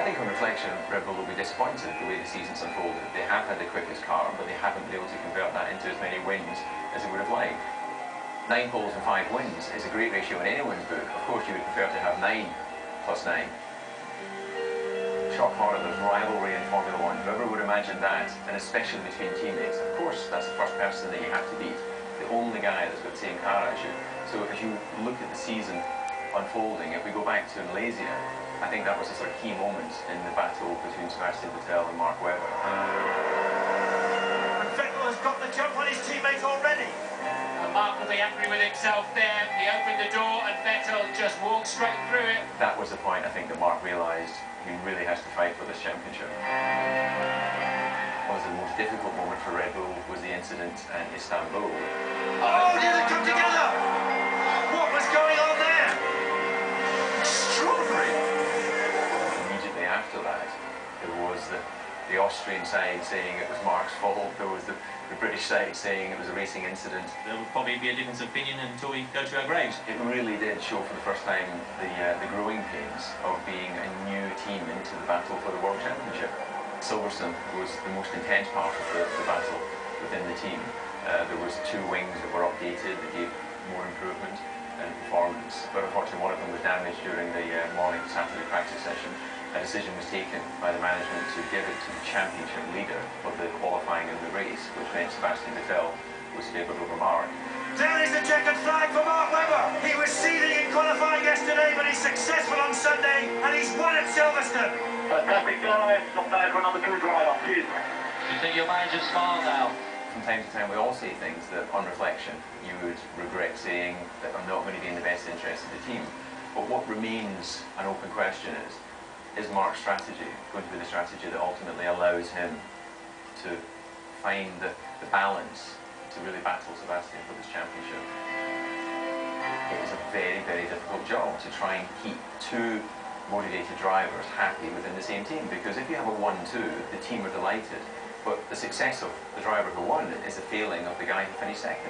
I think on reflection, Red Bull will be disappointed the way the season's unfolded. They have had the quickest car, but they haven't been able to convert that into as many wins as they would have liked. 9 poles and 5 wins is a great ratio in anyone's book. Of course, you would prefer to have 9 plus 9. Shock horror, there's rivalry in Formula 1. Whoever would imagine that, and especially between teammates, of course, that's the first person that you have to beat. The only guy that's got the same car as you. So as you look at the season unfolding, if we go back to Malaysia, I think that was a sort of key moment in the battle between Sebastian Vettel and Mark Webber. And Vettel has got the jump on his teammate already. And Mark will be angry with himself there. He opened the door and Vettel just walked straight through it. That was the point, I think, that Mark realised he really has to fight for this championship. Was the most difficult moment for Red Bull was the incident in Istanbul. Oh, did it come together? What was going on there? Extraordinary. Immediately after that, there was the Austrian side saying it was Mark's fault. There was the British side saying it was a racing incident. There will probably be a difference of opinion until we go to our graves. It really did show for the first time the growing pains of being a new team into the battle for the World Championship. Silverstone was the most intense part of the battle within the team. There was 2 wings that were updated that gave more improvement and performance, but unfortunately one of them was damaged during the morning Saturday practice session. A decision was taken by the management to give it to the championship leader for the qualifying and the race, which meant Sebastian Vettel was favoured over Mark. Down is the checkered flag for Mark Webber. He was seething in qualifying yesterday, but he's successful on Sunday, and he's won at Silverstone. Fantastic guys, not bad for a number 2 driver. Cheers. Do you think your manager's smile now? From time to time we all say things that, on reflection, you would regret saying that are not going to be in the best interest of the team. But what remains an open question is Mark's strategy going to be the strategy that ultimately allows him to find the balance to really battle Sebastian for this championship? It is a very, very difficult job to try and keep 2 motivated drivers happy within the same team, because if you have a 1-2, the team are delighted, but the success of the driver who won is the failing of the guy who finished second.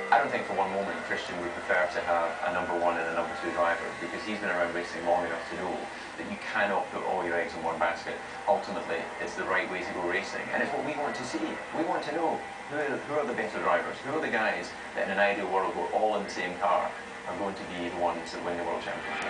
I don't think for one moment Christian would prefer to have a number 1 and a number 2 driver, because he's been around racing long enough to know that you cannot put all your eggs in one basket. Ultimately, it's the right way to go racing, and it's what we want to see. We want to know who are the better drivers, who are the guys that in an ideal world, we're all in the same car, are going to be the ones that win the World Championship.